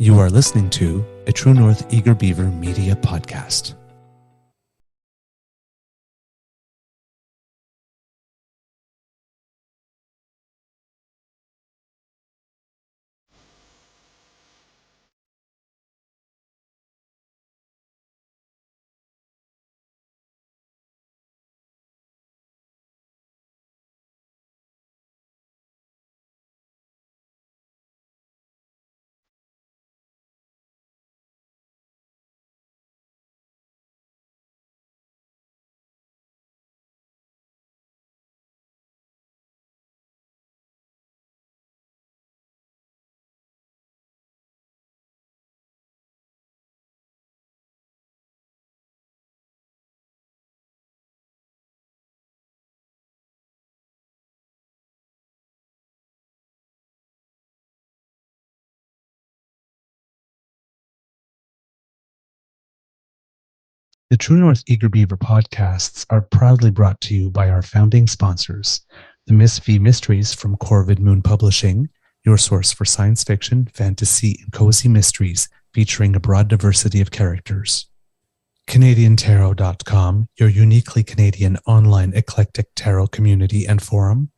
You are listening to a True North Eager Beaver Media Podcast. The True North Eager Beaver podcasts are proudly brought to you by our founding sponsors, the Miss V Mysteries from Corvid Moon Publishing, your source for science fiction, fantasy, and cozy mysteries featuring a broad diversity of characters. CanadianTarot.com, your uniquely Canadian online eclectic tarot community and forum,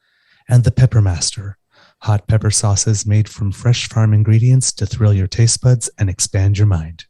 and the Peppermaster, hot pepper sauces made from fresh farm ingredients to thrill your taste buds and expand your mind.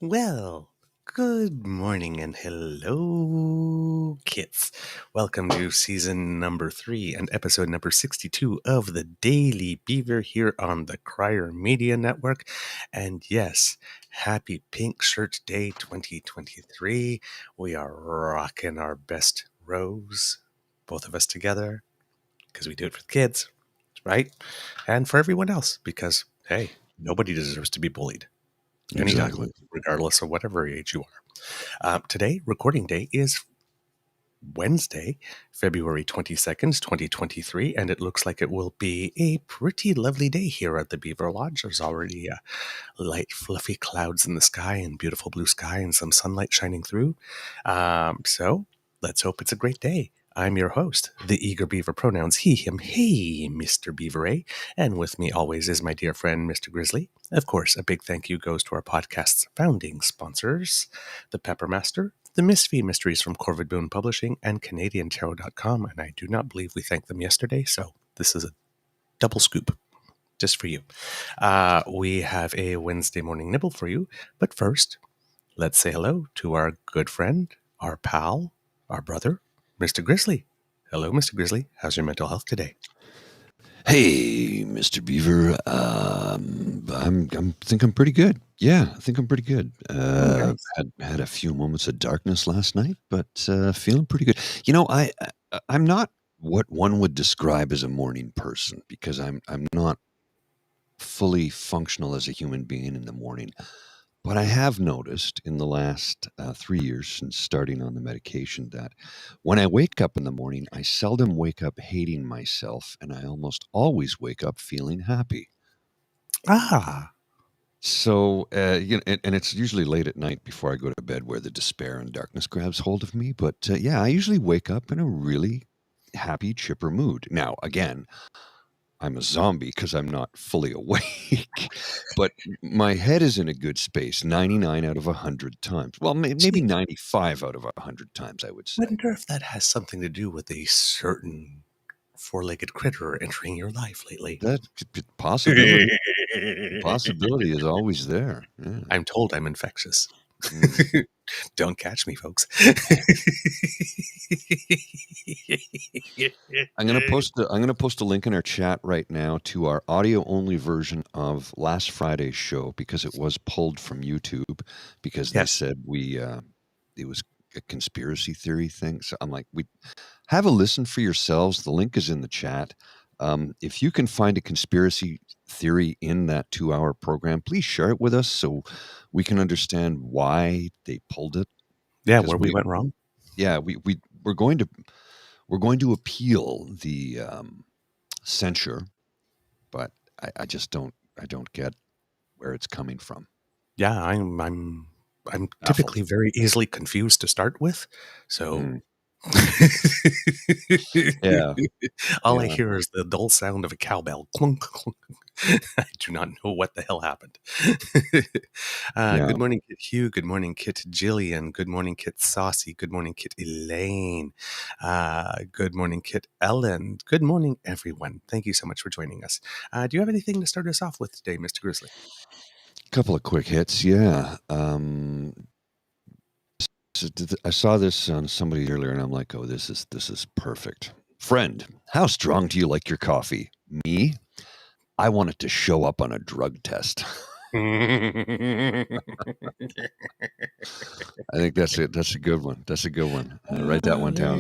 Well, good morning and hello, kits. Welcome to season number 3 and episode number 62 of the Daily Beaver here on the Crier Media Network. And yes, happy Pink Shirt Day 2023. We are rocking our best rose, both of us together, because we do it for the kids, right? And for everyone else, because, hey, nobody deserves to be bullied. Anytime, regardless of whatever age you are. Today, recording day is Wednesday, February 22nd, 2023, and it looks like it will be a pretty lovely day here at the Beaver Lodge. There's already light, fluffy clouds in the sky and beautiful blue sky and some sunlight shining through. So let's hope it's a great day. I'm your host, the Eager Beaver, pronouns he, him, hey, Mr. Beaver A. And with me always is my dear friend, Mr. Grizzly. Of course, a big thank you goes to our podcast's founding sponsors, the Peppermaster, the Miss V Mysteries from Corvid Moon Publishing, and CanadianTarot.com. And I do not believe we thanked them yesterday, so this is a double scoop just for you. We have a Wednesday morning nibble for you. But first, let's say hello to our good friend, our pal, our brother, Mr. Grizzly. Hello, Mr. Grizzly. How's your mental health today? Hey, Mr. Beaver. I think I'm pretty good. Yeah, I think I'm pretty good. Nice. Had a few moments of darkness last night, but feeling pretty good. You know, I'm not what one would describe as a morning person because I'm not fully functional as a human being in the morning. But I have noticed in the last 3 years since starting on the medication that when I wake up in the morning, I seldom wake up hating myself, and I almost always wake up feeling happy. So, and it's usually late at night before I go to bed where the despair and darkness grabs hold of me. But yeah, I usually wake up in a really happy, chipper mood. Now, again, I'm a zombie because I'm not fully awake, but my head is in a good space 99 out of 100 times. Well, maybe 95 out of 100 times, I would say. I wonder if that has something to do with a certain four-legged critter entering your life lately. That possibility is always there. Yeah. I'm told I'm infectious. Don't catch me, folks. I'm gonna post a link in our chat right now to our audio only version of last Friday's show because it was pulled from YouTube because they said it was a conspiracy theory thing. So I'm like, we have a listen for yourselves. The link is in the chat. If you can find a conspiracy theory in that 2-hour program, please share it with us so we can understand why they pulled it. Yeah, where we went wrong. Yeah, we're going to appeal the censure, but I just don't get where it's coming from. Yeah, I'm typically very easily confused to start with, so Yeah. all I hear is the dull sound of a cowbell. Clunk, clunk. I do not know what the hell happened. Good morning, Kit Hugh. Good morning, Kit Jillian. Good morning, Kit Saucy. Good morning, Kit Elaine. Good morning, Kit Ellen. Good morning, everyone. Thank you so much for joining us. Do you have anything to start us off with today, Mr. Grizzly? Couple of quick hits, yeah. I saw this on somebody earlier, and I'm like, oh, this is perfect. Friend, how strong do you like your coffee? Me? I want it to show up on a drug test. I think that's it. That's a good one. That's a good one. Write that one down.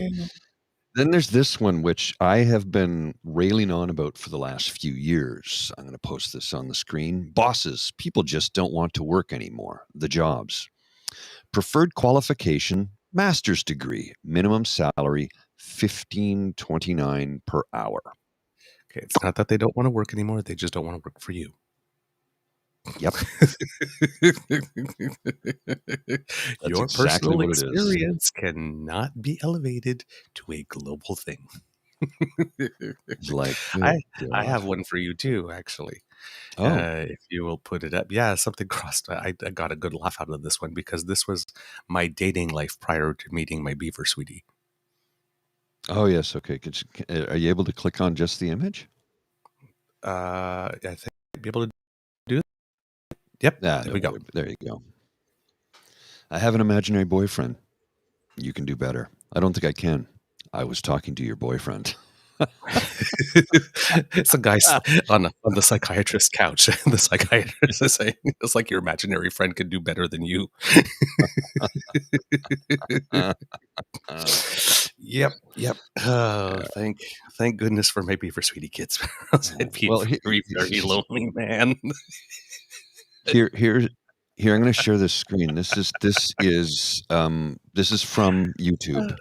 Then there's this one, which I have been railing on about for the last few years. I'm going to post this on the screen. Bosses, people just don't want to work anymore. The jobs. Preferred qualification, master's degree, minimum salary, $15.29 per hour. Okay, it's not that they don't want to work anymore. They just don't want to work for you. Yep. Your personal experience cannot be elevated to a global thing. It's like, I have one for you too, actually. If you will put it up. Yeah, something crossed. I got a good laugh out of this one because this was my dating life prior to meeting my beaver sweetie. Oh, yes. Okay. Are you able to click on just the image? I think I'd be able to do it. Yep. There we go. There you go. I have an imaginary boyfriend. You can do better. I don't think I can. I was talking to your boyfriend. It's a guy on the psychiatrist's couch. The psychiatrist is saying it's like your imaginary friend could do better than you. Yep. Oh, thank goodness for my beaver sweetie kids. I'd be very, very lonely, man. Here, I'm going to share this screen. This is from YouTube.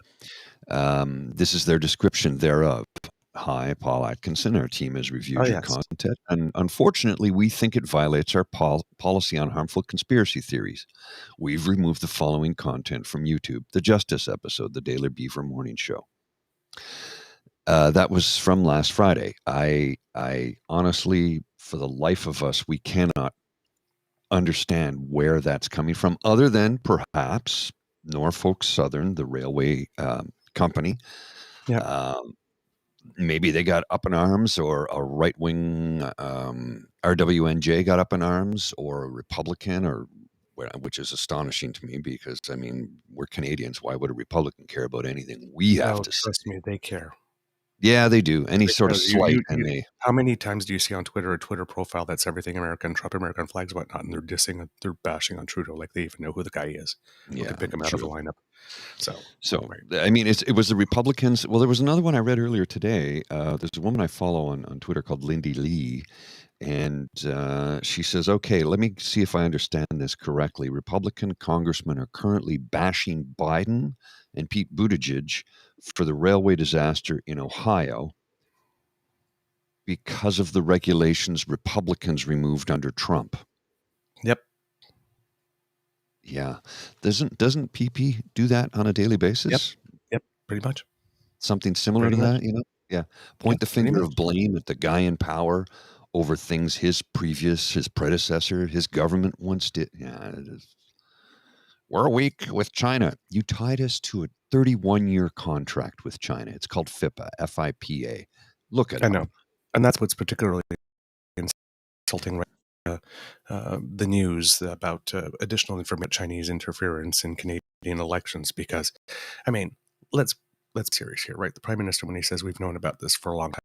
This is their description thereof. Hi, Paul Atkinson. Our team has reviewed your content, and unfortunately, we think it violates our policy on harmful conspiracy theories. We've removed the following content from YouTube: the Justice episode, the Daily Beaver Morning Show. That was from last Friday. I honestly, for the life of us, we cannot understand where that's coming from, other than perhaps Norfolk Southern, the railway company. Yeah. Maybe they got up in arms, or a right-wing RWNJ got up in arms, or a Republican, or which is astonishing to me because, I mean, we're Canadians. Why would a Republican care about anything we have to say? Trust me, they care. Yeah, they do. Any sort of slight. How many times do you see on Twitter a Twitter profile that's everything American, Trump American flags, whatnot, and they're bashing on Trudeau like they even know who the guy is. Yeah, can pick him out of the lineup. So right. I mean, it was the Republicans. Well, there was another one I read earlier today. There's a woman I follow on Twitter called Lindy Lee, and she says, "Okay, let me see if I understand this correctly. Republican congressmen are currently bashing Biden and Pete Buttigieg for the railway disaster in Ohio because of the regulations Republicans removed under Trump." Yep. Yeah. Doesn't PP do that on a daily basis? Yep. Pretty much. Something similar to that, you know? Yeah. Point the finger of blame at the guy in power over things his predecessor, his government once did. Yeah, it is. We're weak with China. You tied us to a 31-year contract with China. It's called FIPA, FIPA. Look at it. I know. And that's what's particularly insulting, right? The news about additional information, Chinese interference in Canadian elections, because, I mean, let's be serious here, right? The Prime Minister, when he says we've known about this for a long time,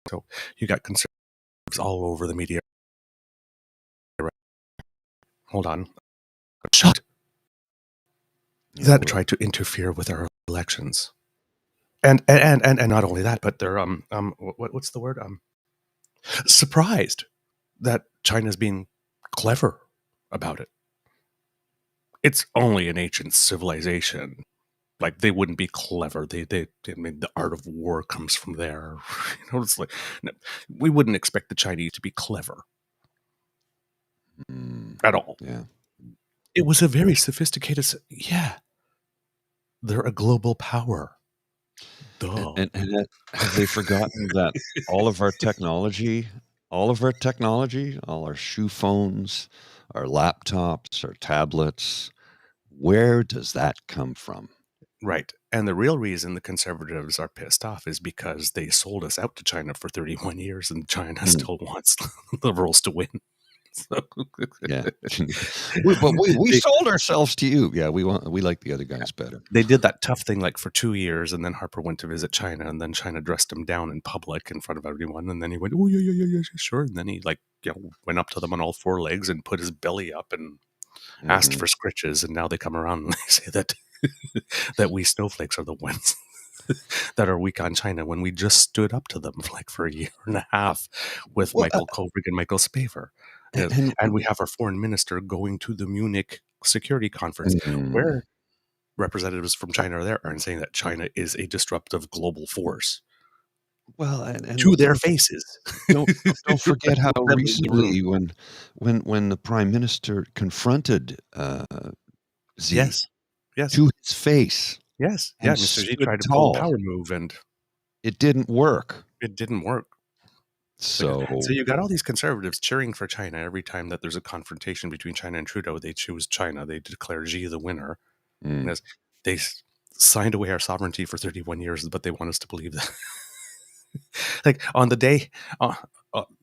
so you got conservatives all over the media. Hold on. Shut. that tried to interfere with our elections. And not only that, but they're what's the word? Surprised that China's being clever about it. It's only an ancient civilization. Like, they wouldn't be clever. I mean, the art of war comes from there. It's like, no, we wouldn't expect the Chinese to be clever at all. Yeah. It was a very sophisticated. Yeah, they're a global power. Duh. And have they forgotten that all of our technology, all our shoe phones, our laptops, our tablets, where does that come from? Right. And the real reason the conservatives are pissed off is because they sold us out to China for 31 years and China still wants liberals to win. So, Yeah. But we sold ourselves to you. Yeah, we like the other guys better. They did that tough thing like for 2 years, and then Harper went to visit China, and then China dressed him down in public in front of everyone, and then he went, oh, yeah, sure. And then he went up to them on all four legs and put his belly up and asked for scritches, and now they come around and they say that that we snowflakes are the ones that are weak on China when we just stood up to them for a year and a half with Michael Kovrig and Michael Spavor. And we have our foreign minister going to the Munich security conference where representatives from China are there and saying that China is a disruptive global force. Well, and to their faces. Don't forget how recently when the prime minister confronted Xi yes, to his face. Yes, yeah. Mr. Xi tried to pull a power move, and it didn't work. It didn't work. So you got all these conservatives cheering for China every time that there's a confrontation between China and Trudeau. They choose China. They declare Xi the winner. They signed away our sovereignty for 31 years, but they want us to believe that. Like on the day,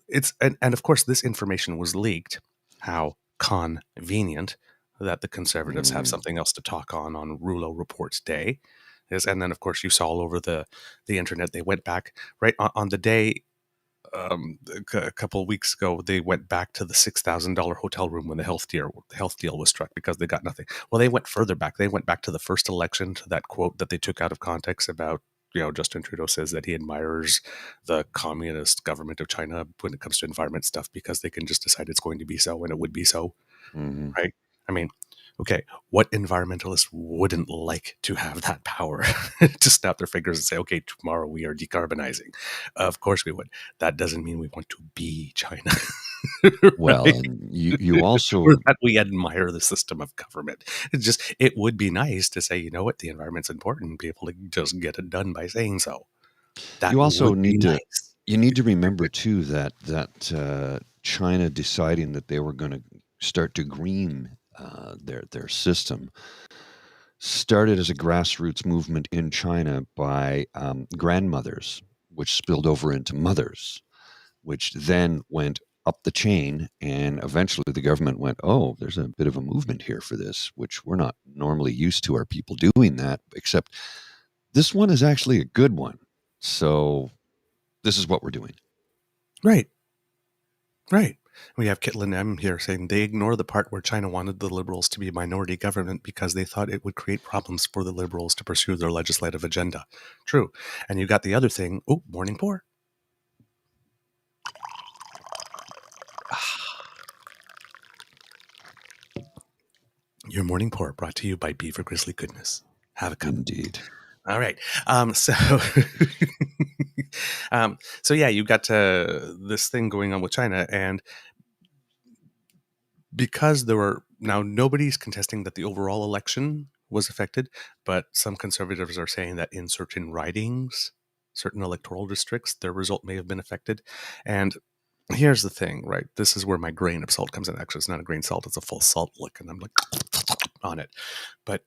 it's and of course this information was leaked. How convenient that the conservatives have something else to talk on Rouleau Reports Day. And then of course you saw all over the internet. They went back right on the day. A couple of weeks ago, they went back to the $6,000 hotel room when the health deal was struck because they got nothing. Well, they went further back. They went back to the first election, to that quote that they took out of context about, Justin Trudeau says that he admires the communist government of China when it comes to environment stuff because they can just decide it's going to be so, and it would be so, right? I mean, okay, what environmentalist wouldn't like to have that power to snap their fingers and say, okay, tomorrow we are decarbonizing? Of course we would. That doesn't mean we want to be China. Well, and you also... or that we admire the system of government. It would be nice to say, you know what, the environment's important. Be able to just get it done by saying so. That you also need to... nice. You need to remember, too, that China deciding that they were going to start to green their system started as a grassroots movement in China by grandmothers, which spilled over into mothers, which then went up the chain, and eventually the government went, oh, there's a bit of a movement here for this, which we're not normally used to our people doing that, except this one is actually a good one. So this is what we're doing. Right. We have Kitlin M here saying they ignore the part where China wanted the Liberals to be a minority government because they thought it would create problems for the Liberals to pursue their legislative agenda. True. And you got the other thing. Oh, morning pour. Your morning pour brought to you by Beaver Grizzly Goodness. Have a cup. Indeed. All right. So yeah, you got this thing going on with China, and because there were now nobody's contesting that the overall election was affected, but some conservatives are saying that in certain ridings, certain electoral districts, their result may have been affected. And here's the thing, right? This is where my grain of salt comes in. Actually, it's not a grain of salt; it's a full salt lick, and I'm like on it. But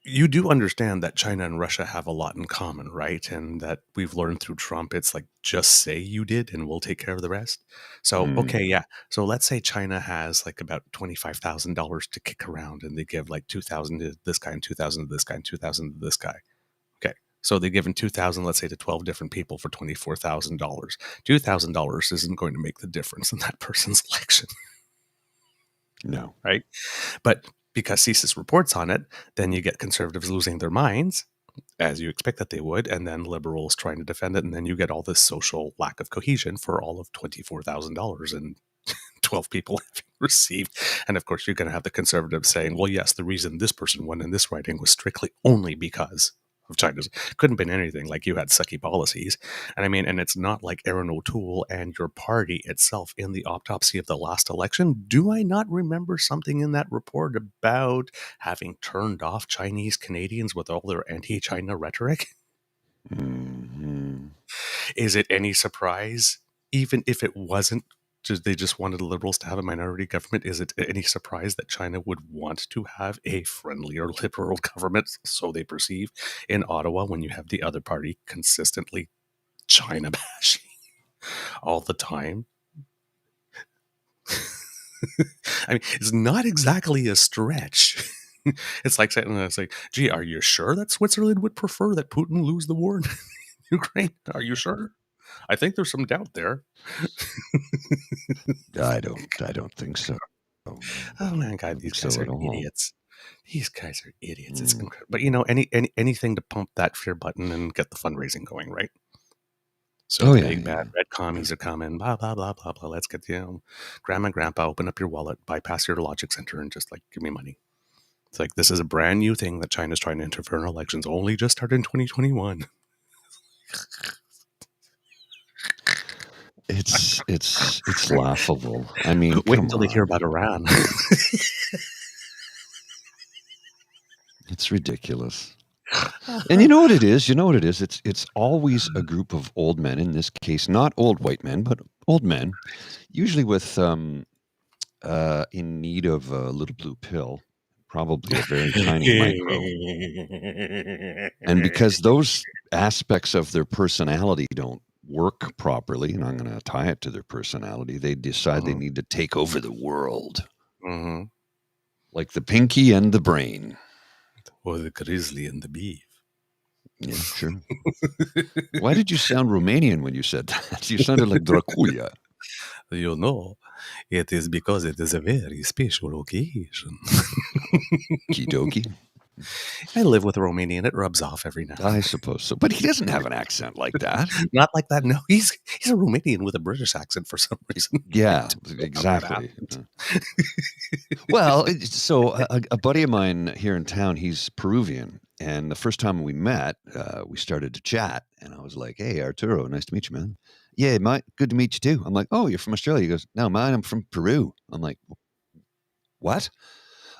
you do understand that China and Russia have a lot in common, right? And that we've learned through Trump, it's like, just say you did and we'll take care of the rest. So, okay, yeah. So let's say China has like about $25,000 to kick around, and they give like 2,000 to this guy and 2,000 to this guy and 2,000 to this guy. Okay. So they've given 2,000, let's say, to 12 different people for $24,000. $2,000 isn't going to make the difference in that person's election. No. Right. But because CSIS reports on it, then you get conservatives losing their minds, as you expect that they would, and then liberals trying to defend it, and then you get all this social lack of cohesion for all of $24,000 and 12 people having received. And of course, you're going to have the conservatives saying, well, yes, the reason this person won in this writing was strictly only because of China's. Couldn't have been anything like you had sucky policies. And I mean, and it's not like Aaron O'Toole and your party itself in the autopsy of the last election. Do I not remember something in that report about having turned off Chinese Canadians with all their anti-China rhetoric? Mm-hmm. Is it any surprise, even if it wasn't, they just wanted the Liberals to have a minority government, is it any surprise that China would want to have a friendlier liberal government, so they perceive, in Ottawa when you have the other party consistently China bashing all the time? I mean, it's not exactly a stretch. It's like saying, gee, are you sure that Switzerland would prefer that Putin lose the war in Ukraine? Are you sure? I think there's some doubt there. I don't think so. Oh man, God, these guys are idiots. These guys are idiots. It's incredible. But anything to pump that fear button and get the fundraising going, right? So bad red commies are coming, blah blah blah blah blah. Let's get grandma and grandpa, open up your wallet, bypass your logic center, and just like give me money. It's like this is a brand new thing that China's trying to interfere in elections. Only just started in 2021. It's laughable. I mean, wait until they hear about Iran. It's ridiculous. And you know what it is? It's always a group of old men, in this case, not old white men, but old men, usually with in need of a little blue pill, probably a very tiny micro. And because those aspects of their personality don't work properly, and I'm going to tie it to their personality, they decide they need to take over the world. Mm-hmm. Like the pinky and the brain. Or the grizzly and the beef. Yeah, sure. Why did you sound Romanian when you said that? You sounded like Dracula. You know, it is because it is a very special occasion. Kidoki. I live with a Romanian. It rubs off every now and then. I suppose so. But he doesn't have an accent like that. Not like that. No, he's a Romanian with a British accent for some reason. Yeah, exactly. Well, so a buddy of mine here in town, he's Peruvian. And the first time we met, we started to chat. And I was like, hey, Arturo, nice to meet you, man. Yeah, mate, good to meet you too. I'm like, oh, you're from Australia? He goes, no, man, I'm from Peru. I'm like, what?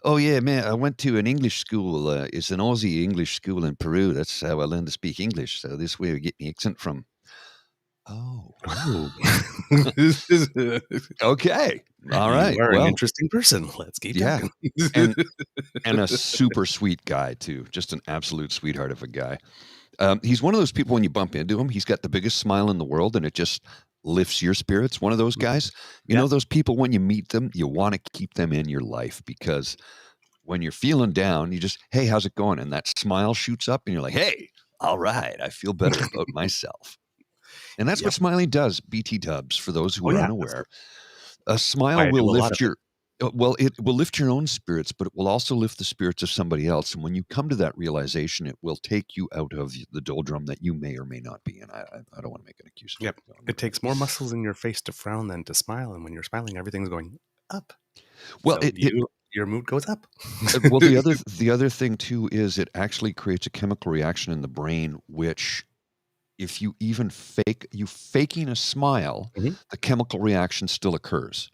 Oh, yeah, man, I went to an English school. It's an Aussie English school in Peru. That's how I learned to speak English. So this way we get the accent from. Oh. Okay. All right. You are an interesting person. Let's keep talking. and a super sweet guy, too. Just an absolute sweetheart of a guy. He's one of those people when you bump into him, he's got the biggest smile in the world, and it just lifts your spirits. One of those guys. You know those people, when you meet them, you want to keep them in your life, because when you're feeling down, you just, hey, how's it going? And that smile shoots up and you're like, hey, all right, I feel better about myself. And that's what smiling does, BT dubs, for those who are unaware. A smile will lift your, it will lift your own spirits, but it will also lift the spirits of somebody else. And when you come to that realization, it will take you out of the doldrum that you may or may not be in. I don't want to make an accusation. Yep. It takes more muscles in your face to frown than to smile. And when you're smiling, everything's going up. Well, so your mood goes up. Well, the other thing too is it actually creates a chemical reaction in the brain, which if you even faking a smile, the chemical reaction still occurs.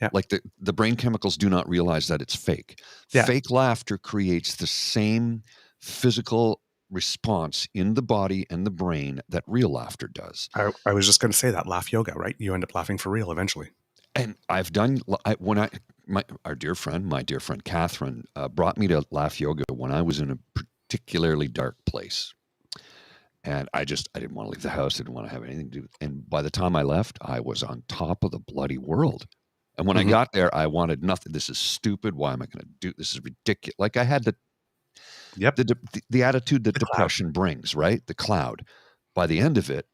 Yeah. Like the brain chemicals do not realize that it's fake. Yeah. Fake laughter creates the same physical response in the body and the brain that real laughter does. I was just going to say that laugh yoga, right? You end up laughing for real eventually. And I've done my dear friend Catherine brought me to laugh yoga when I was in a particularly dark place. And I didn't want to leave the house. I didn't want to have anything to do. And by the time I left, I was on top of the bloody world. And when I got there, I wanted nothing. This is stupid. Why am I going to do this? Is ridiculous. Like I had the attitude that depression brings, right? The cloud. By the end of it,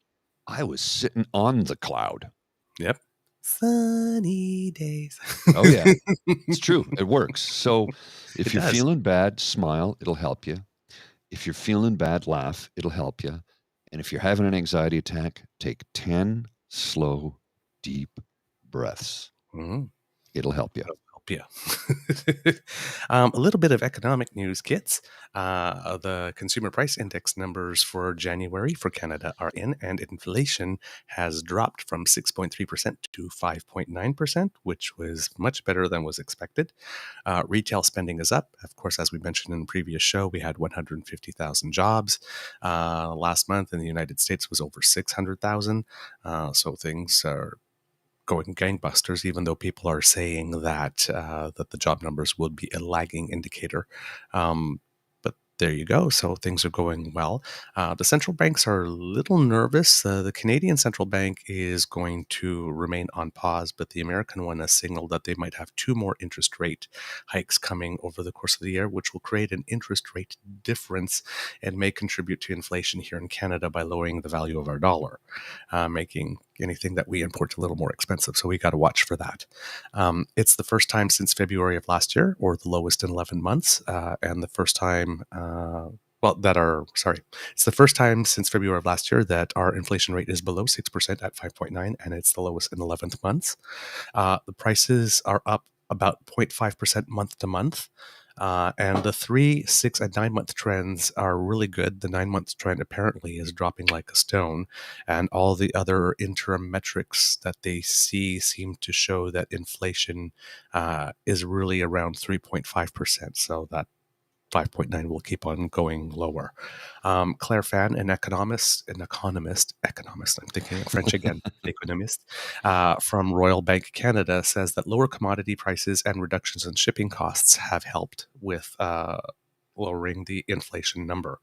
I was sitting on the cloud. Yep. Sunny days. Oh, yeah. It's true. It works. So if It you're does. feeling bad, smile. It'll help you. If you're feeling bad, laugh. It'll help you. And if you're having an anxiety attack, take 10 slow, deep breaths. Mhm. It'll help you. Help you. A little bit of economic news, kits. The consumer price index numbers for January for Canada are in, and inflation has dropped from 6.3% to 5.9%, which was much better than was expected. Retail spending is up. Of course, as we mentioned in the previous show, we had 150,000 jobs. Last month in the United States was over 600,000. So things are going gangbusters, even though people are saying that that the job numbers will be a lagging indicator. But there you go. So things are going well. The central banks are a little nervous. The Canadian central bank is going to remain on pause, but the American one has signaled that they might have 2 more interest rate hikes coming over the course of the year, which will create an interest rate difference and may contribute to inflation here in Canada by lowering the value of our dollar, making anything that we import a little more expensive. So we got to watch for that. It's the first time since February of last year, or the lowest in 11 months, and the first time, it's the first time since February of last year that our inflation rate is below 6% at 5.9, and it's the lowest in 11 months. The prices are up about 0.5% month to month. And the 3, 6, and 9-month trends are really good. The 9-month trend apparently is dropping like a stone, and all the other interim metrics that they see seem to show that inflation is really around 3.5%. So that 5.9 will keep on going lower. Claire Fan, an economist, I'm thinking of French again, economist, from Royal Bank Canada says that lower commodity prices and reductions in shipping costs have helped with lowering the inflation number.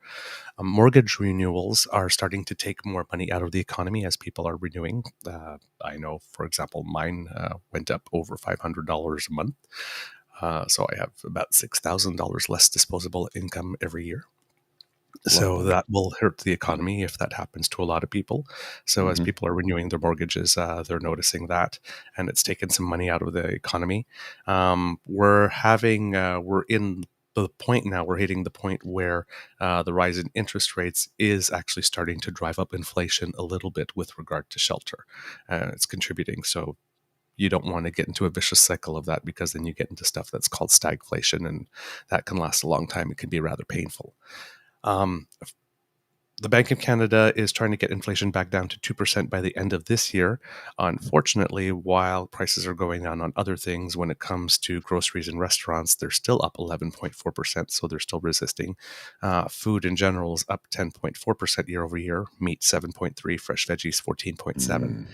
Mortgage renewals are starting to take more money out of the economy as people are renewing. I know, for example, mine went up over $500 a month. So I have about $6,000 less disposable income every year. So that will hurt the economy if that happens to a lot of people. So as people are renewing their mortgages, they're noticing that, and it's taken some money out of the economy. We're in the point now. We're hitting the point where the rise in interest rates is actually starting to drive up inflation a little bit with regard to shelter. It's contributing. So you don't want to get into a vicious cycle of that, because then you get into stuff that's called stagflation, and that can last a long time. It can be rather painful. The Bank of Canada is trying to get inflation back down to 2% by the end of this year. Unfortunately, while prices are going down on other things, when it comes to groceries and restaurants, they're still up 11.4%, so they're still resisting. Food in general is up 10.4% year over year, meat 7.3%, fresh veggies 14.7%.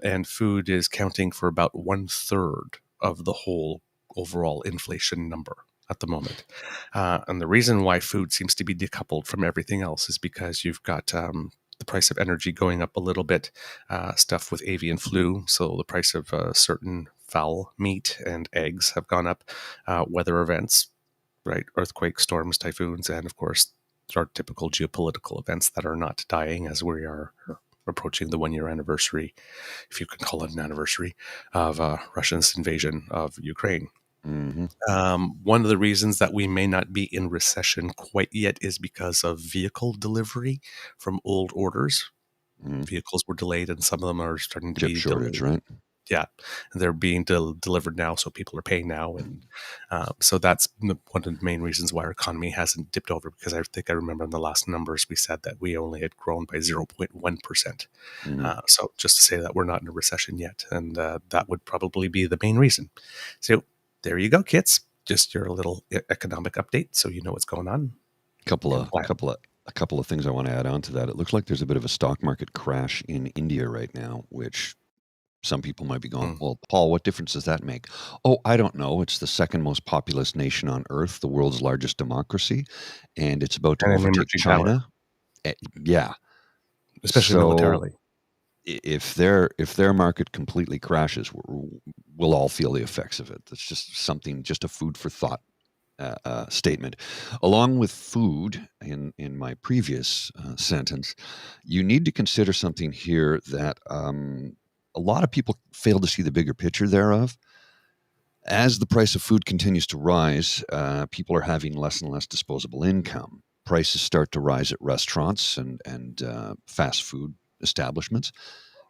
And food is counting for about 1/3 of the whole overall inflation number at the moment. And the reason why food seems to be decoupled from everything else is because you've got the price of energy going up a little bit, stuff with avian flu. So the price of certain fowl meat and eggs have gone up, weather events, right? Earthquakes, storms, typhoons, and of course, our typical geopolitical events that are not dying as we are approaching the 1-year anniversary, if you can call it an anniversary, of Russia's invasion of Ukraine. One of the reasons that we may not be in recession quite yet is because of vehicle delivery from old orders. Vehicles were delayed, and some of them are starting to Chip be shortage, delayed. right? Yeah, and they're being delivered now, so people are paying now, and so that's one of the main reasons why our economy hasn't dipped over. Because I think I remember in the last numbers we said that we only had grown by 0.1%. So just to say that we're not in a recession yet, and that would probably be the main reason. So there you go, kids. Just your little economic update, so you know what's going on. A couple of things I want to add on to that. It looks like there's a bit of a stock market crash in India right now, which some people might be going, well, Paul, what difference does that make? Oh, I don't know. It's the second most populous nation on earth, the world's largest democracy, and it's about to And an overtake emerging power, China. Yeah. especially So militarily. if their market completely crashes, we'll all feel the effects of it. That's just a food for thought statement. Along with food, in my previous sentence, you need to consider something here that a lot of people fail to see the bigger picture thereof. As the price of food continues to rise, people are having less and less disposable income. Prices start to rise at restaurants and fast food establishments.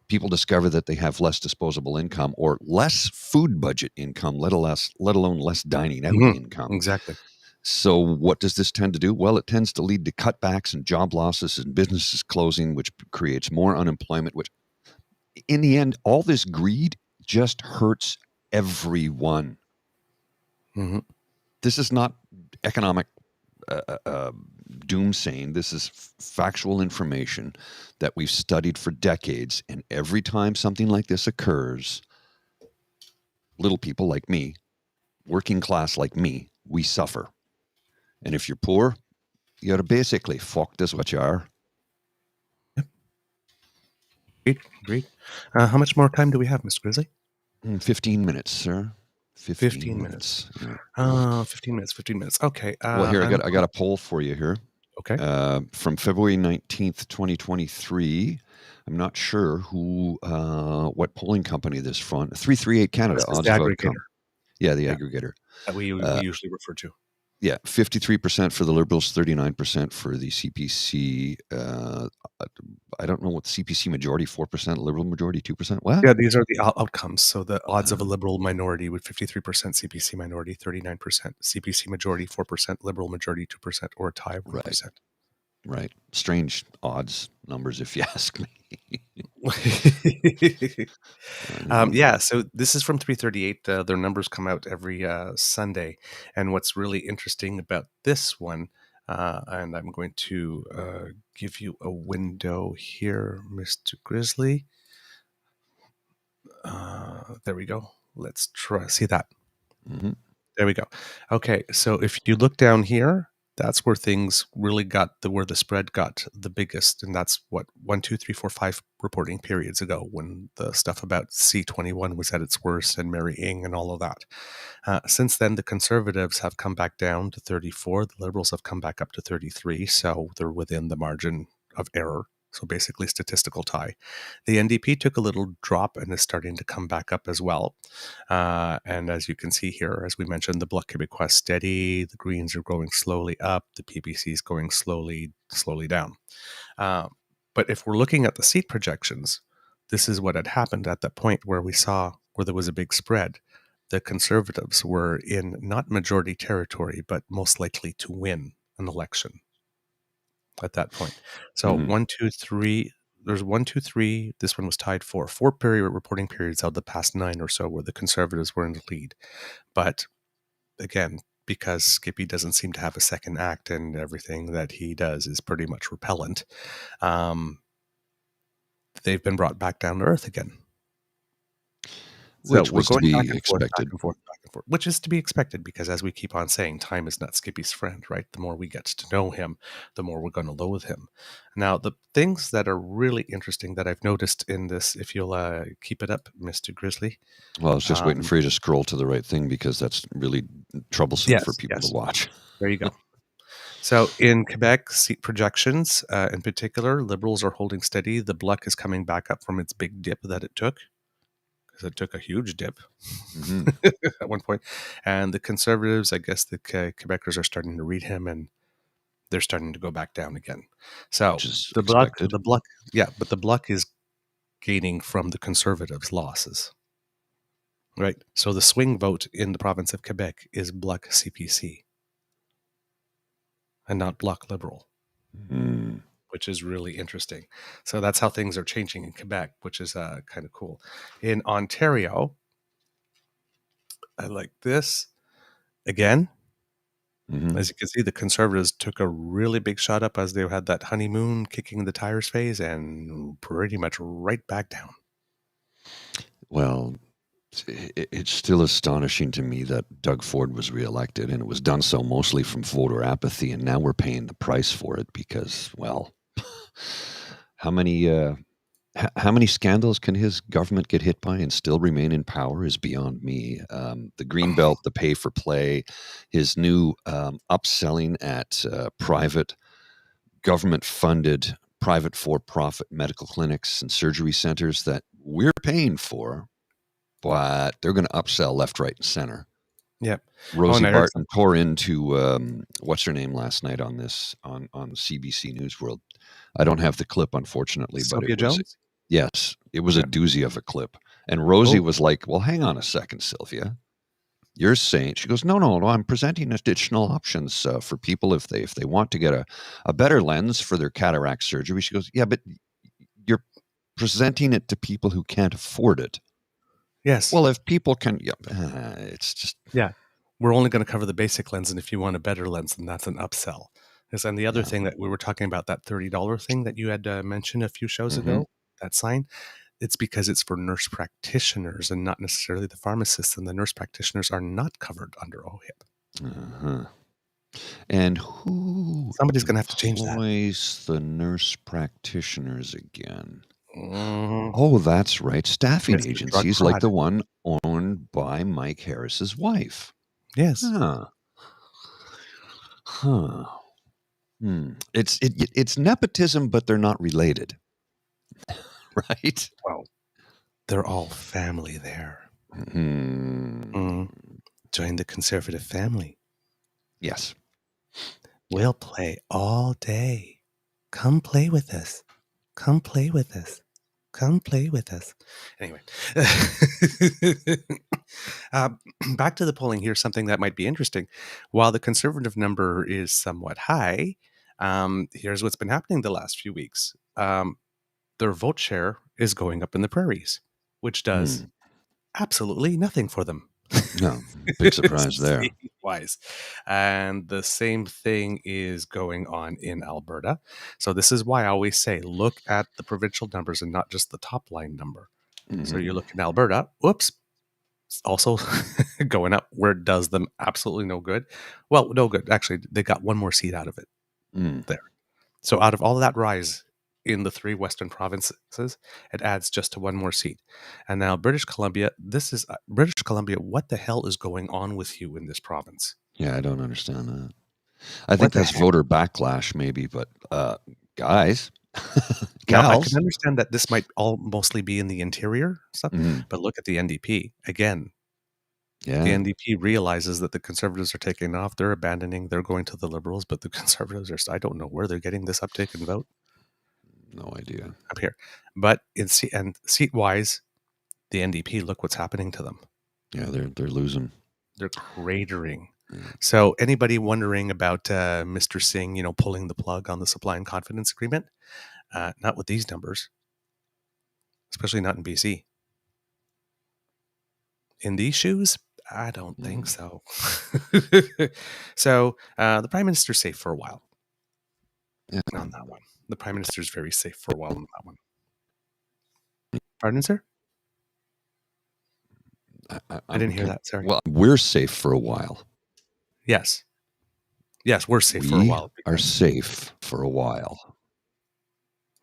People discover that they have less disposable income or less food budget income, let alone less dining out income. Exactly. So what does this tend to do? Well, it tends to lead to cutbacks and job losses and businesses closing, which creates more unemployment, which in the end, all this greed just hurts everyone. Mm-hmm. This is not economic doomsaying. This is factual information that we've studied for decades. And every time something like this occurs, little people like me, working class like me, we suffer. And if you're poor, you're basically fucked is what you are. Great. How much more time do we have, Mr. Grizzly? 15 minutes, sir. 15 minutes. Yeah. 15 minutes. 15 minutes. Okay. Well, here I got a poll for you here. Okay. From February 19th, 2023. I'm not sure what polling company this from. 338 Canada. This is the aggregator. Yeah, the aggregator. That we usually refer to. Yeah, 53% for the Liberals, 39% for the CPC. I don't know what the CPC majority, 4%, Liberal majority, 2%. What? Yeah, these are the outcomes. So the odds of a Liberal minority with 53%, CPC minority 39%, CPC majority 4%, Liberal majority 2%, or a tie 1%. Right. Strange odds numbers, if you ask me. Yeah, so this is from 338. Their numbers come out every Sunday. And what's really interesting about this one, and I'm going to give you a window here, Mr. Grizzly. There we go. Let's try. See that? Mm-hmm. There we go. Okay, so if you look down here, that's where things really got where the spread got the biggest, and that's what 1, 2, 3, 4, 5 reporting periods ago when the stuff about C21 was at its worst and Mary Ng and all of that. Since then, the Conservatives have come back down to 34. The Liberals have come back up to 33, so they're within the margin of error. So basically statistical tie. The NDP took a little drop and is starting to come back up as well. And as you can see here, as we mentioned, the Bloc Québécois steady, the Greens are going slowly up, the PPC is going slowly down. But if we're looking at the seat projections, this is what had happened at that point where we saw where there was a big spread. The Conservatives were in not majority territory, but most likely to win an election at that point. So 1, 2, 3. There's 1, 2, 3. This one was tied for 4 period reporting periods out of the past 9 or so where the Conservatives were in the lead. But again, because Skippy doesn't seem to have a second act and everything that he does is pretty much repellent, they've been brought back down to earth again. Which was to be expected. Which is to be expected because, as we keep on saying, time is not Skippy's friend, right? The more we get to know him, the more we're going to loathe him. Now, the things that are really interesting that I've noticed in this, if you'll keep it up, Mr. Grizzly. Well, I was just waiting for you to scroll to the right thing because that's really troublesome for people to watch. There you go. So in Quebec, seat projections, in particular, Liberals are holding steady. The Bloc is coming back up from its big dip that it took. It took a huge dip at one point. And the Conservatives, I guess the Quebecers are starting to read him and they're starting to go back down again. So the Bloc is gaining from the Conservatives' losses. Right? So the swing vote in the province of Quebec is Bloc CPC and not Bloc Liberal. Which is really interesting. So that's how things are changing in Quebec, which is kind of cool. In Ontario, I like this. Again, as you can see, the Conservatives took a really big shot up as they had that honeymoon kicking the tires phase and pretty much right back down. Well, it's still astonishing to me that Doug Ford was reelected, and it was done so mostly from voter apathy, and now we're paying the price for it because, well, how many scandals can his government get hit by and still remain in power is beyond me. The Greenbelt, the pay for play, his new upselling at private government-funded private for-profit medical clinics and surgery centers that we're paying for, but they're going to upsell left, right, and center. Yep. Rosie Barton tore into what's her name last night on this on CBC News World. I don't have the clip, unfortunately, but Sophia Jones? Yes, it was a doozy of a clip. And Rosie was like, "Well, hang on a second, Sylvia. You're saying," she goes, no, I'm presenting additional options for people if they want to get a better lens for their cataract surgery. She goes, yeah, but you're presenting it to people who can't afford it. Yes. Well, if people can, it's just... Yeah. We're only going to cover the basic lens, and if you want a better lens, then that's an upsell. And the other thing that we were talking about, that $30 thing that you had mentioned a few shows ago, that sign, it's because it's for nurse practitioners and not necessarily the pharmacists, and the nurse practitioners are not covered under OHIP. And who somebody's going to have to change that. Employs the nurse practitioners again? Mm-hmm. Oh, that's right. Staffing agencies like the one owned by Mike Harris's wife. Yes. It's nepotism, but they're not related. Right? Well, they're all family there. Join the conservative family. Yes. We'll play all day. Come play with us. Come play with us. Come play with us. Anyway, back to the polling. Here's something that might be interesting. While the conservative number is somewhat high, here's what's been happening the last few weeks. Their vote share is going up in the prairies, which does absolutely nothing for them. No, big surprise there. Wise. And the same thing is going on in Alberta. So this is why I always say, look at the provincial numbers and not just the top line number. So you look in Alberta, whoops, also going up where it does them absolutely no good. Well, no good. Actually, they got one more seat out of it there. So out of all of that rise in the 3 western provinces, it adds just to one more seat. And now British Columbia, what the hell is going on with you in this province? Yeah, I don't understand that. I think that's voter backlash maybe, but guys, now, I can understand that this might all mostly be in the interior stuff, but look at the NDP again. Yeah. The NDP realizes that the Conservatives are taking off. They're abandoning. They're going to the Liberals, but the Conservatives are, I don't know where they're getting this uptake in vote. No idea. Up here. But seat-wise, the NDP, look what's happening to them. Yeah, they're losing. They're cratering. So anybody wondering about Mr. Singh, pulling the plug on the supply and confidence agreement? Not with these numbers, especially not in BC. In these shoes, I don't think so. So the Prime Minister's safe for a while on that one. The Prime Minister's very safe for a while on that one. Pardon, sir? I didn't hear that, sorry. Well, we're safe for a while. Yes. Yes, we're safe for a while. We are safe for a while.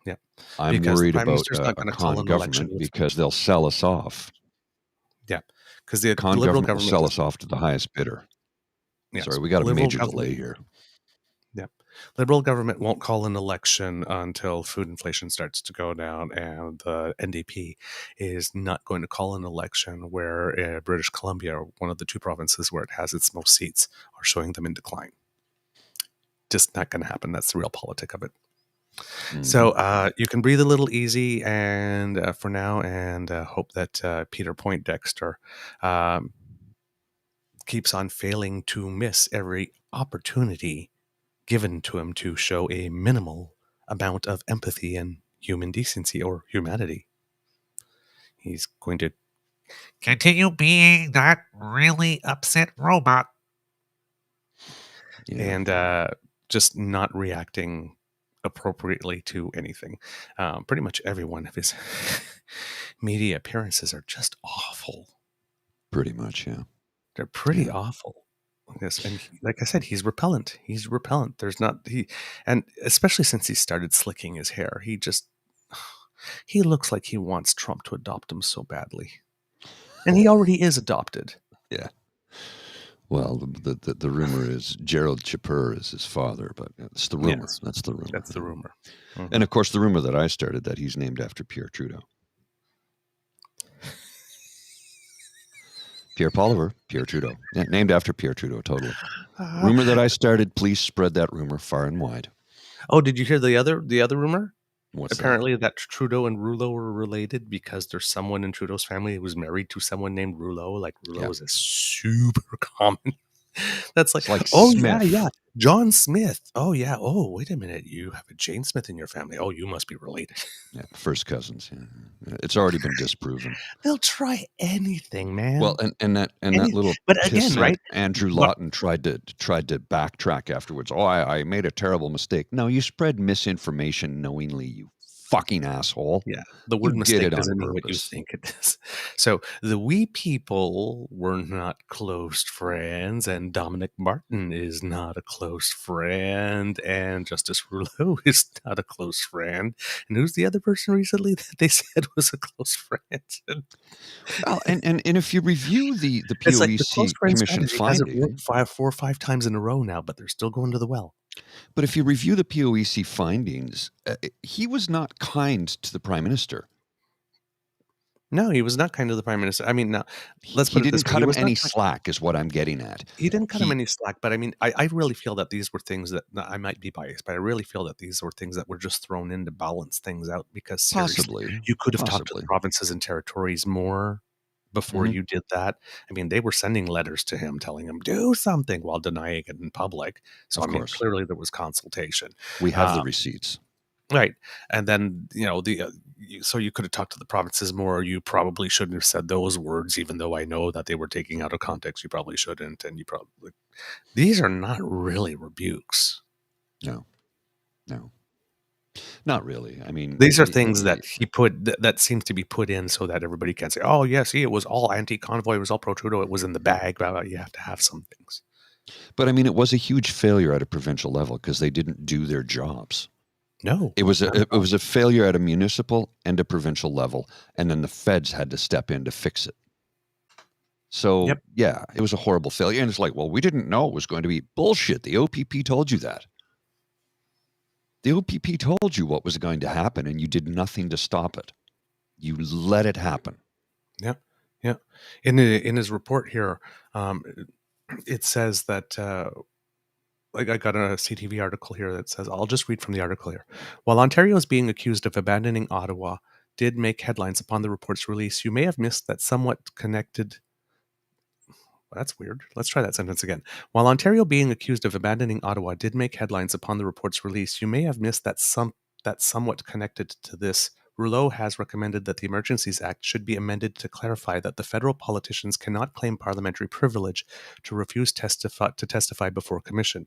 Yeah. I'm worried about a con government because they'll sell us off. Yeah. Because the con Liberal government will sell us off to the highest bidder. Yes. Sorry, we got a major delay here. Yeah. Liberal government won't call an election until food inflation starts to go down, and the NDP is not going to call an election where British Columbia, one of the 2 provinces where it has its most seats, are showing them in decline. Just not going to happen. That's the real politic of it. So you can breathe a little easy and for now, and hope that Peter Poindexter keeps on failing to miss every opportunity given to him to show a minimal amount of empathy and human decency or humanity. He's going to continue being that really upset robot. Yeah. And just not reacting appropriately to anything. Pretty much every one of his media appearances are just awful. Pretty much, yeah. They're pretty awful. Yes, and like I said, he's repellent. There's not and especially since he started slicking his hair, he looks like he wants Trump to adopt him so badly, and he already is adopted. Yeah. Well, the rumor is Gerald Chipper is his father, but it's the rumor. Yes, That's the rumor. that's the rumor. Mhm. And of course, the rumor that I started that he's named after Pierre Trudeau. Pierre Poliver, Pierre Trudeau. Yeah, named after Pierre Trudeau, totally. Rumor that I started, please spread that rumor far and wide. Oh, did you hear the other rumor? What's Apparently that Trudeau and Rouleau were related because there's someone in Trudeau's family who was married to someone named Rouleau. Like Rouleau is a super common. That's like, It's like oh Smith. yeah, John Smith. Oh yeah. Oh, wait a minute. You have a Jane Smith in your family. Oh, you must be related. Yeah, first cousins. Yeah. It's already been disproven. They'll try anything, man. Well, and that little but again, pissant right? Andrew Lawton tried to backtrack afterwards. Oh, I made a terrible mistake. No, you spread misinformation knowingly, you fucking asshole. Yeah, the You word did mistake it on doesn't mean what you purpose. think it is. So the we people were not close friends, and Dominic Martin is not a close friend, and Justice Rouleau is not a close friend. And who's the other person recently that they said was a close friend? Well, and if you review the It's like the close POEC friend Commission strategy hasn't finding, worked 4 or 5 times in a row now, but they're still going to the well. but if you review the POEC findings, he was not kind to the Prime Minister. No, he was not kind to the Prime Minister. I mean, no, let's He put it this didn't way. cut He him was not any kind. slack, is what I'm getting at. He didn't cut him any slack, but I mean, I really feel that these were things that I might be biased, but I really feel that these were things that were just thrown in to balance things out because seriously, Possibly. you could have talked to the provinces and territories more before you did that. I mean, they were sending letters to him telling him do something while denying it in public. So I mean, clearly there was consultation. We have the receipts. Right. And then, so you could have talked to the provinces more. You probably shouldn't have said those words, even though I know that they were taking out of context. You probably shouldn't. And you probably, these are not really rebukes. No, not really. I mean, these are things that he put, that seems to be put in so that everybody can say, oh, yeah, see, it was all anti-convoy. It was all pro-Trudeau. It was in the bag. Blah, blah. You have to have some things. But I mean, it was a huge failure at a provincial level because they didn't do their jobs. No, it was a failure at a municipal and a provincial level, and then the feds had to step in to fix it. So yeah, it was a horrible failure. And it's like, well, we didn't know it was going to be bullshit. The OPP told you that. The OPP told you what was going to happen, and you did nothing to stop it. You let it happen. Yeah, yeah. In his report here, it says that. Like I got a CTV article here that says, I'll just read from the article here. While Ontario is being accused of abandoning Ottawa did make headlines upon the report's release, you may have missed that somewhat connected. Well, that's weird. Let's try that sentence again. While Ontario being accused of abandoning Ottawa did make headlines upon the report's release, you may have missed that somewhat connected to this. Rouleau has recommended that the Emergencies Act should be amended to clarify that the federal politicians cannot claim parliamentary privilege to refuse to testify before commission.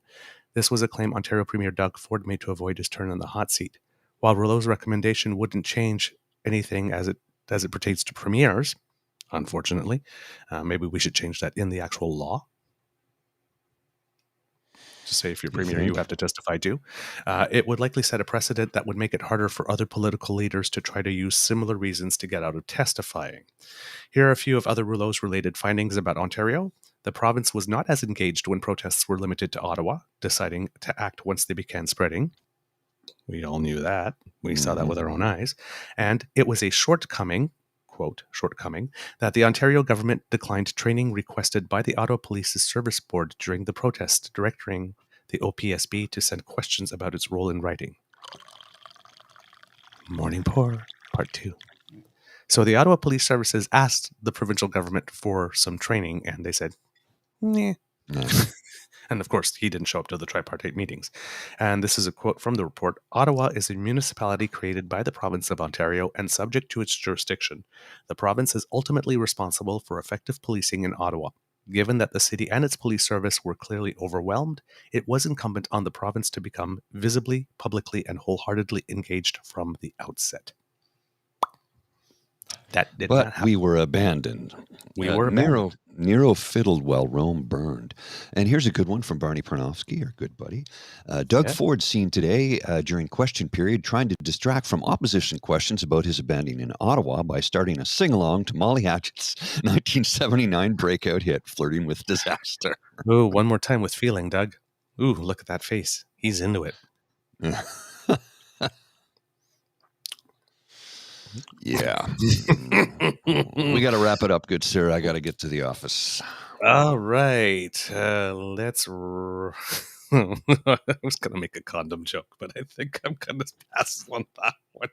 This was a claim Ontario Premier Doug Ford made to avoid his turn on the hot seat. While Rouleau's recommendation wouldn't change anything as it pertains to premiers, unfortunately, maybe we should change that in the actual law. To say if you're premier, you have to testify too. It would likely set a precedent that would make it harder for other political leaders to try to use similar reasons to get out of testifying. Here are a few of other Rouleau's related findings about Ontario. The province was not as engaged when protests were limited to Ottawa, deciding to act once they began spreading. We all knew that. We saw that with our own eyes. And it was a shortcoming, quote, shortcoming, that the Ontario government declined training requested by the Ottawa Police's Service Board during the protest, directing the OPSB to send questions about its role in writing. Morning Pour, Part 2. So the Ottawa Police Services asked the provincial government for some training, and they said, nah. And of course, he didn't show up to the tripartite meetings. And this is a quote from the report. Ottawa is a municipality created by the province of Ontario and subject to its jurisdiction. The province is ultimately responsible for effective policing in Ottawa. Given that the city and its police service were clearly overwhelmed, it was incumbent on the province to become visibly, publicly, and wholeheartedly engaged from the outset. That did not happen. We were abandoned. We were abandoned. Nero fiddled while Rome burned. And here's a good one from Barney Parnofsky, our good buddy. Doug Yeah. Ford seen today during question period trying to distract from opposition questions about his abandoning Ottawa by starting a sing-along to Molly Hatchett's 1979 breakout hit, Flirting with Disaster. Ooh, one more time with feeling, Doug. Ooh, look at that face. He's into it. Yeah. We got to wrap it up, good sir. I got to get to the office. All right. Let's. I was going to make a condom joke, but I think I'm going to pass on that one.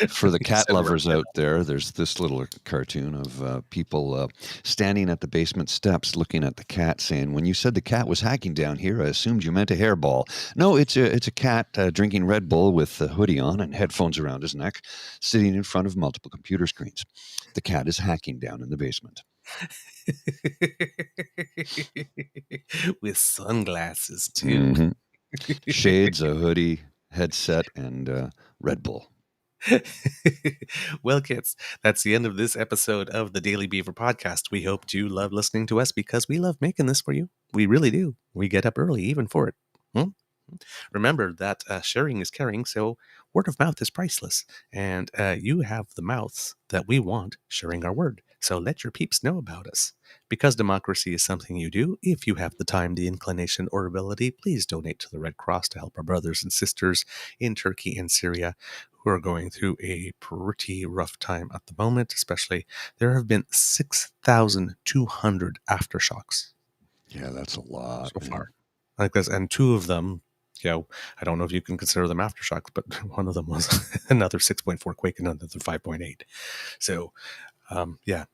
For the cat lovers out there, there's this little cartoon of people standing at the basement steps looking at the cat saying, when you said the cat was hacking down here, I assumed you meant a hairball. No, it's a cat drinking Red Bull with a hoodie on and headphones around his neck, sitting in front of multiple computer screens. The cat is hacking down in the basement. With sunglasses, too. Mm-hmm. Shades, a hoodie, headset, and Red Bull. Well, kids, that's the end of this episode of the Daily Beaver podcast. We hope you love listening to us because we love making this for you. We really do. We get up early even for it. Remember that sharing is caring, so word of mouth is priceless. And you have the mouths that we want sharing our word. So let your peeps know about us. Because democracy is something you do, if you have the time, the inclination, or ability, please donate to the Red Cross to help our brothers and sisters in Turkey and Syria who are going through a pretty rough time at the moment. Especially, there have been 6,200 aftershocks. Yeah, that's a lot So far. Like this, and two of them, I don't know if you can consider them aftershocks, but one of them was another 6.4 quake and another 5.8. So,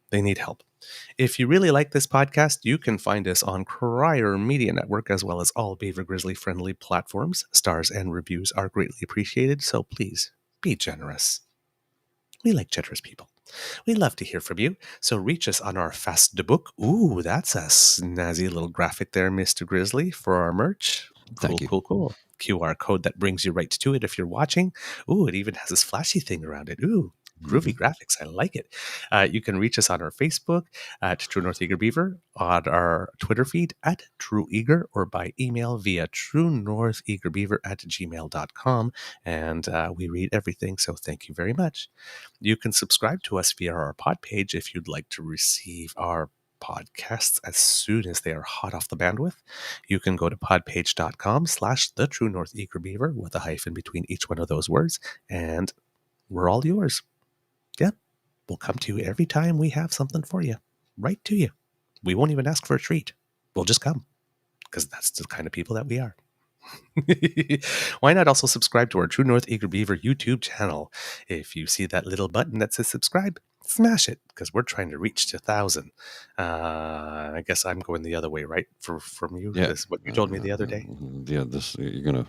they need help. If you really like this podcast, you can find us on Crier Media Network as well as all Beaver Grizzly friendly platforms. Stars and reviews are greatly appreciated, so please be generous. We like generous people. We love to hear from you, so reach us on our Facebook. Ooh, that's a snazzy little graphic there, Mr. Grizzly, for our merch. Thank you. Cool. QR code that brings you right to it if you're watching. Ooh, it even has this flashy thing around it. Ooh, groovy graphics. I like it. You can reach us on our Facebook at True North Eager Beaver, on our Twitter feed at True Eager, or by email via truenortheagerbeaver@gmail.com. And we read everything, so thank you very much. You can subscribe to us via our pod page if you'd like to receive our podcasts as soon as they are hot off the bandwidth. You can go to podpage.com/the True North Eager Beaver with a hyphen between each one of those words, and we're all yours. Yep. We'll come to you every time we have something for you. Right to you. We won't even ask for a treat. We'll just come. Because that's the kind of people that we are. Why not also subscribe to our True North Eager Beaver YouTube channel? If you see that little button that says subscribe, smash it, because we're trying to reach to 1,000. I guess I'm going the other way, right? From you? Yeah. That's what you told me the other day. Yeah, you're gonna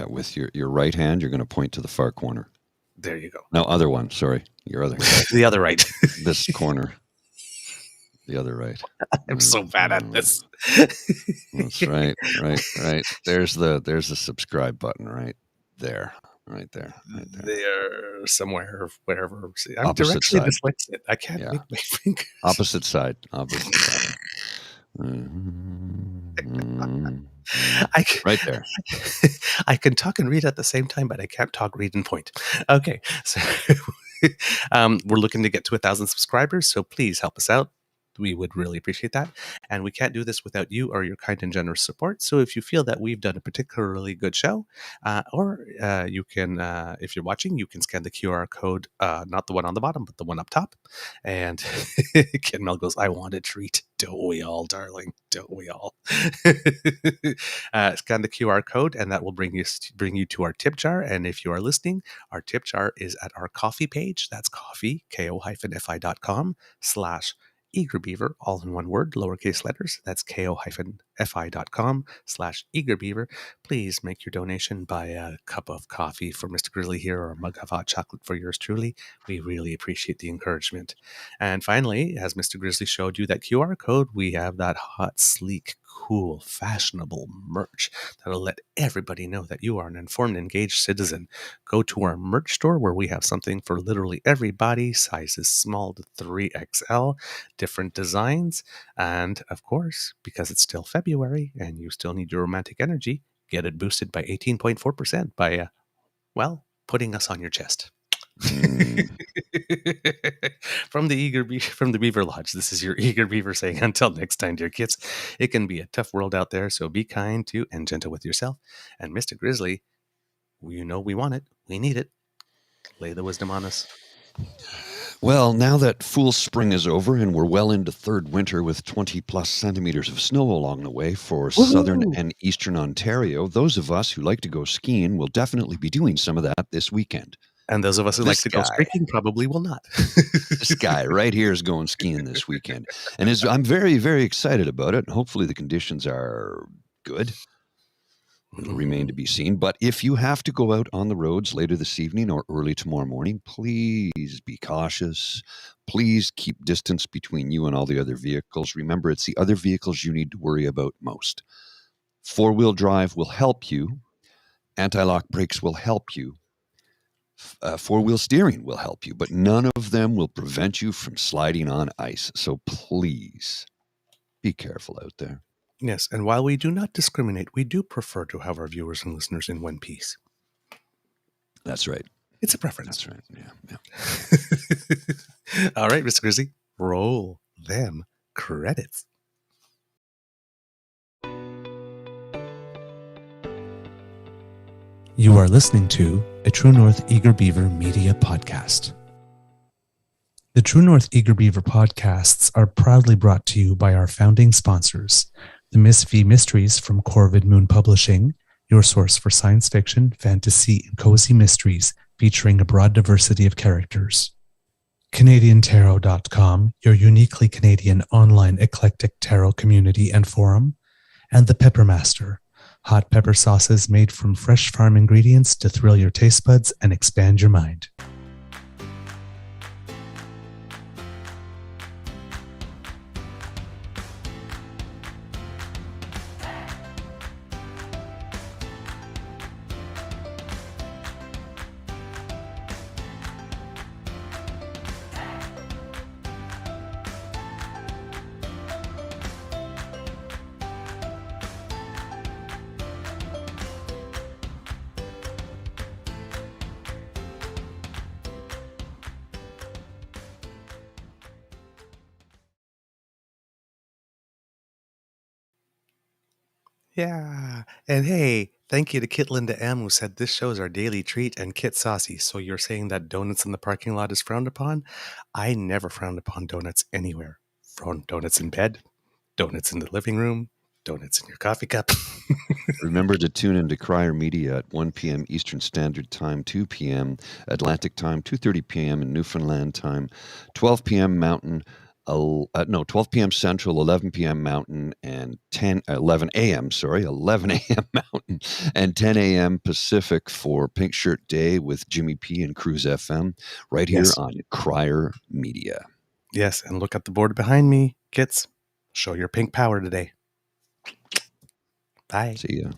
with your right hand you're gonna point to the far corner. There you go. No, other one. Sorry, your other. The other right. This corner. The other right. I'm so bad at this. That's right. There's the subscribe button right there. Right there. There, somewhere, wherever. See, I'm Opposite directly side. dyslexic. I can't make my fingers. Opposite side. Right there. I can talk and read at the same time, but I can't talk, read, and point. Okay, so we're looking to get to 1,000 subscribers, so please help us out. We would really appreciate that. And we can't do this without you or your kind and generous support. So if you feel that we've done a particularly good show, or you can, if you're watching, you can scan the QR code, not the one on the bottom, but the one up top. And Ken Mel goes, I want a treat. Don't we all, darling? Don't we all? Scan the QR code, and that will bring you to our tip jar. And if you are listening, our tip jar is at our coffee page. That's coffee, ko-fi.com/Eager Beaver, all in one word, lowercase letters. That's ko-fi.com/Eager fi.com/eagerbeaver. Please make your donation. Buy a cup of coffee for Mr. Grizzly here or a mug of hot chocolate for yours truly. We really appreciate the encouragement. And finally, as Mr. Grizzly showed you that QR code, we have that hot, sleek, cool, fashionable merch that'll let everybody know that you are an informed, engaged citizen. Go to our merch store where we have something for literally everybody, sizes small to 3XL, different designs. And of course, because it's still February and you still need your romantic energy, get it boosted by 18.4% by, putting us on your chest. From the Beaver Lodge, this is your Eager Beaver saying, until next time, dear kids, it can be a tough world out there, so be kind to and gentle with yourself. And Mr. Grizzly, you know we want it, we need it. Lay the wisdom on us. Well, now that Fool's Spring is over and we're well into third winter with 20 plus centimeters of snow along the way for southern and eastern Ontario, those of us who like to go skiing will definitely be doing some of that this weekend. And those of us who like to go streaking probably will not. This guy right here is going skiing this weekend. And I'm very, very excited about it. Hopefully the conditions are good. It'll remain to be seen. But if you have to go out on the roads later this evening or early tomorrow morning, please be cautious. Please keep distance between you and all the other vehicles. Remember, it's the other vehicles you need to worry about most. Four-wheel drive will help you. Anti-lock brakes will help you. Four-wheel steering will help you, but none of them will prevent you from sliding on ice. So please be careful out there. Yes, and while we do not discriminate, we do prefer to have our viewers and listeners in one piece. That's right. It's a preference. That's right. Yeah. All right, Mr. Grizzly, roll them credits. You are listening to a True North Eager Beaver Media Podcast. The True North Eager Beaver podcasts are proudly brought to you by our founding sponsors, the Miss V Mysteries from Corvid Moon Publishing, your source for science fiction, fantasy, and cozy mysteries featuring a broad diversity of characters. CanadianTarot.com, your uniquely Canadian online eclectic tarot community and forum, and The Peppermaster, hot pepper sauces made from fresh farm ingredients to thrill your taste buds and expand your mind. Yeah. And hey, thank you to Kit Linda M, who said this show is our daily treat, and Kit Saucy. So you're saying that donuts in the parking lot is frowned upon? I never frowned upon donuts anywhere. Donuts in bed, donuts in the living room, donuts in your coffee cup. Remember to tune into Crier Media at 1 p.m. Eastern Standard Time, 2 p.m. Atlantic Time, 2:30 p.m. in Newfoundland Time, 12 p.m. Mountain, 12 p.m. Central, 11 p.m. Mountain, and 11 a.m. Mountain, and 10 a.m. Pacific for Pink Shirt Day with Jimmy P and Cruise FM, right here on Crier Media. Yes, and look at the board behind me, Kits. Show your pink power today. Bye. See ya.